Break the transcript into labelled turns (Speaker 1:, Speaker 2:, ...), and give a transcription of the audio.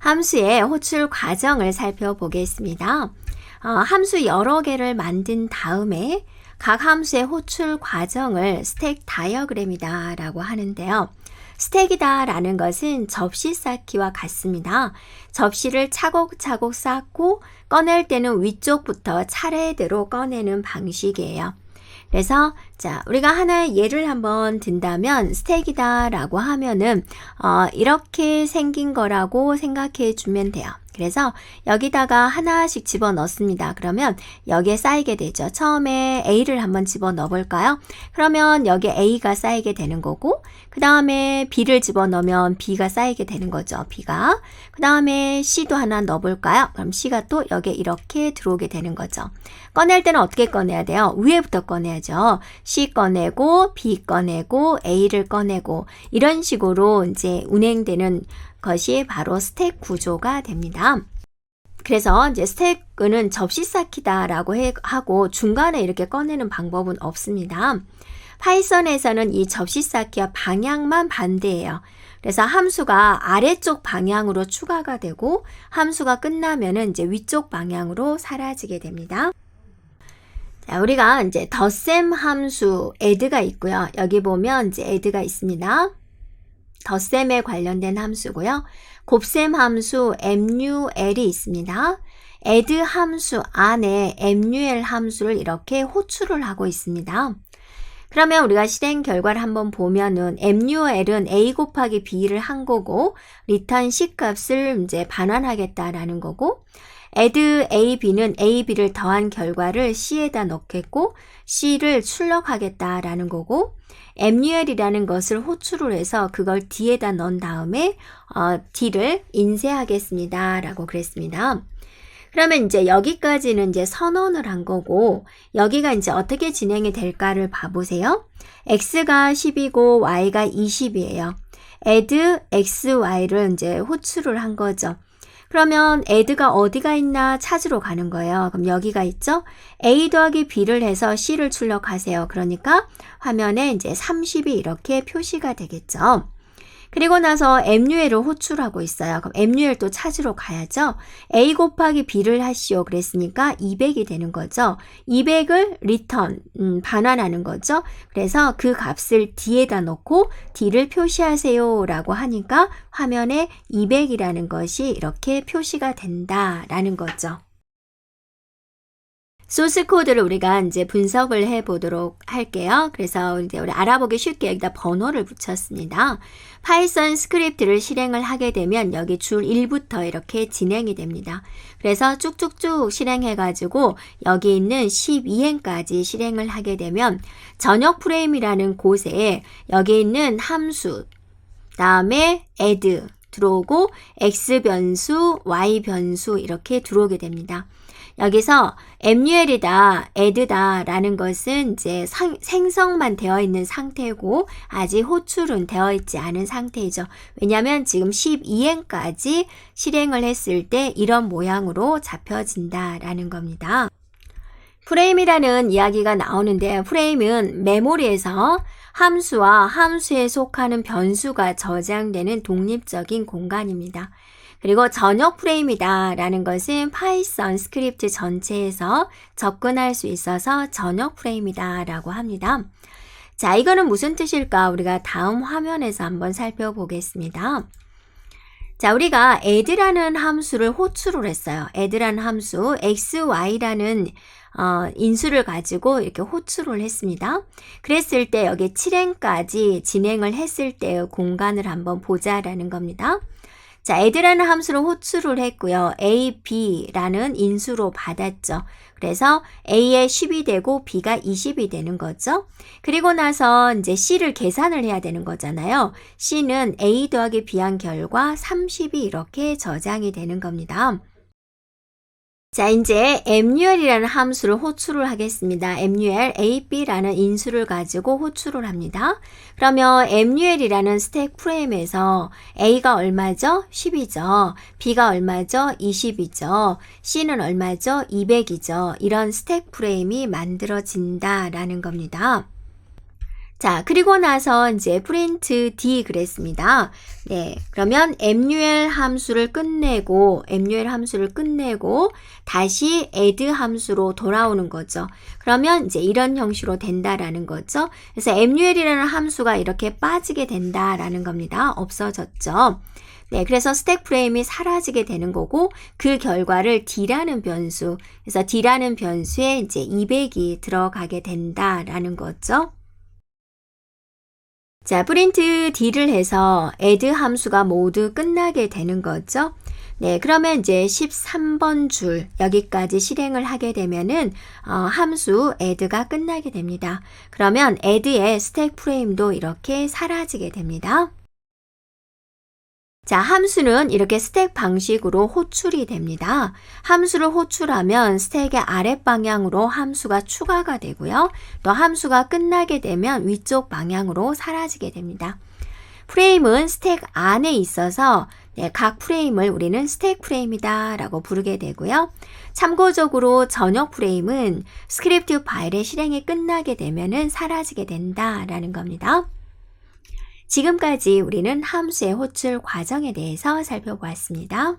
Speaker 1: 함수의 호출 과정을 살펴보겠습니다. 함수 여러 개를 만든 다음에 각 함수의 호출 과정을 스택 다이어그램이다 라고 하는데요. 스택이다 라는 것은 접시 쌓기와 같습니다. 접시를 차곡차곡 쌓고 꺼낼 때는 위쪽부터 차례대로 꺼내는 방식이에요. 그래서 우리가 하나의 예를 한번 든다면 스택이다 라고 하면은 이렇게 생긴 거라고 생각해 주면 돼요. 그래서 여기다가 하나씩 집어 넣습니다. 그러면 여기에 쌓이게 되죠. 처음에 A를 한번 집어 넣어 볼까요? 그러면 여기에 A가 쌓이게 되는 거고, 그 다음에 B를 집어 넣으면 B가 쌓이게 되는 거죠. B가. 그 다음에 C도 하나 넣어 볼까요? 그럼 C가 또 여기에 이렇게 들어오게 되는 거죠. 꺼낼 때는 어떻게 꺼내야 돼요? 위에부터 꺼내야죠. C 꺼내고 B 꺼내고 A를 꺼내고 이런 식으로 이제 운행되는 것이 바로 스택 구조가 됩니다. 그래서 이제 스택은 접시 쌓기다라고 하고 중간에 이렇게 꺼내는 방법은 없습니다. 파이썬에서는 이 접시 쌓기와 방향만 반대예요. 그래서 함수가 아래쪽 방향으로 추가가 되고 함수가 끝나면은 이제 위쪽 방향으로 사라지게 됩니다. 자, 우리가 이제 덧셈 함수 add가 있고요. 여기 보면 이제 add가 있습니다. 덧셈에 관련된 함수고요. 곱셈 함수 mul이 있습니다. add 함수 안에 mul 함수를 이렇게 호출을 하고 있습니다. 그러면 우리가 실행 결과를 한번 보면은 mul은 a 곱하기 b를 한 거고 return c 값을 이제 반환하겠다라는 거고 add a, b는 a, b를 더한 결과를 c에다 넣겠고 c를 출력하겠다라는 거고 mul이라는 것을 호출을 해서 그걸 d에다 넣은 다음에 d를 인쇄하겠습니다 라고 그랬습니다. 그러면 이제 여기까지는 이제 선언을 한 거고 여기가 이제 어떻게 진행이 될까를 봐보세요. x가 10이고 y가 20이에요. add x, y를 이제 호출을 한 거죠. 그러면 add가 어디가 있나 찾으러 가는 거예요. 그럼 여기가 있죠? a 더하기 b를 해서 c를 출력하세요. 그러니까 화면에 이제 30이 이렇게 표시가 되겠죠. 그리고 나서 mul을 호출하고 있어요. 그럼 mul을 또 찾으러 가야죠. a 곱하기 b를 하시오 그랬으니까 200이 되는 거죠. 200을 return, 반환하는 거죠. 그래서 그 값을 d에다 넣고 d를 표시하세요 라고 하니까 화면에 200이라는 것이 이렇게 표시가 된다라는 거죠. 소스 코드를 우리가 이제 분석을 해 보도록 할게요. 그래서 이제 우리 알아보기 쉽게 여기다 번호를 붙였습니다. 파이썬 스크립트를 실행을 하게 되면 여기 줄 1부터 이렇게 진행이 됩니다. 그래서 쭉쭉쭉 실행해 가지고 여기 있는 12행까지 실행을 하게 되면 전역 프레임이라는 곳에 여기 있는 함수 다음에 add 들어오고 x 변수, y 변수 이렇게 들어오게 됩니다. 여기서 mul이다, add다 라는 것은 이제 생성만 되어 있는 상태고 아직 호출은 되어 있지 않은 상태이죠. 왜냐하면 지금 12행까지 실행을 했을 때 이런 모양으로 잡혀진다라는 겁니다. 프레임이라는 이야기가 나오는데 프레임은 메모리에서 함수와 함수에 속하는 변수가 저장되는 독립적인 공간입니다. 그리고 전역 프레임이다 라는 것은 파이썬 스크립트 전체에서 접근할 수 있어서 전역 프레임이다 라고 합니다. 자, 이거는 무슨 뜻일까? 우리가 다음 화면에서 한번 살펴보겠습니다. 자, 우리가 add라는 함수를 호출을 했어요. add라는 함수 x, y라는 인수를 가지고 이렇게 호출을 했습니다. 그랬을 때 여기 7행까지 진행을 했을 때의 공간을 한번 보자라는 겁니다. 자, add라는 함수를 호출을 했고요. a, b라는 인수로 받았죠. 그래서 a에 10이 되고 b가 20이 되는 거죠. 그리고 나서 이제 c를 계산을 해야 되는 거잖아요. c는 a 더하기 b한 결과 30이 이렇게 저장이 되는 겁니다. 자, 이제 mul이라는 함수를 호출을 하겠습니다. mul, a, b라는 인수를 가지고 호출을 합니다. 그러면 mul이라는 스택 프레임에서 a가 얼마죠? 10이죠. b가 얼마죠? 20이죠. c는 얼마죠? 200이죠. 이런 스택 프레임이 만들어진다라는 겁니다. 자, 그리고 나서 이제 프린트 D 그랬습니다. 네, 그러면 MUL 함수를 끝내고 다시 add 함수로 돌아오는 거죠. 그러면 이제 이런 형식으로 된다라는 거죠. 그래서 MUL이라는 함수가 이렇게 빠지게 된다라는 겁니다. 없어졌죠. 네, 그래서 스택 프레임이 사라지게 되는 거고 그 결과를 D라는 변수, 그래서 D라는 변수에 이제 200이 들어가게 된다라는 거죠. 자, 프린트 D를 해서 add 함수가 모두 끝나게 되는 거죠. 네, 그러면 이제 13번 줄 여기까지 실행을 하게 되면은 함수 add가 끝나게 됩니다. 그러면 add의 스택 프레임도 이렇게 사라지게 됩니다. 자, 함수는 이렇게 스택 방식으로 호출이 됩니다. 함수를 호출하면 스택의 아랫방향으로 함수가 추가가 되고요. 또 함수가 끝나게 되면 위쪽 방향으로 사라지게 됩니다. 프레임은 스택 안에 있어서 각 프레임을 우리는 스택 프레임이다 라고 부르게 되고요. 참고적으로 전역 프레임은 스크립트 파일의 실행이 끝나게 되면 사라지게 된다라는 겁니다. 지금까지 우리는 함수의 호출 과정에 대해서 살펴보았습니다.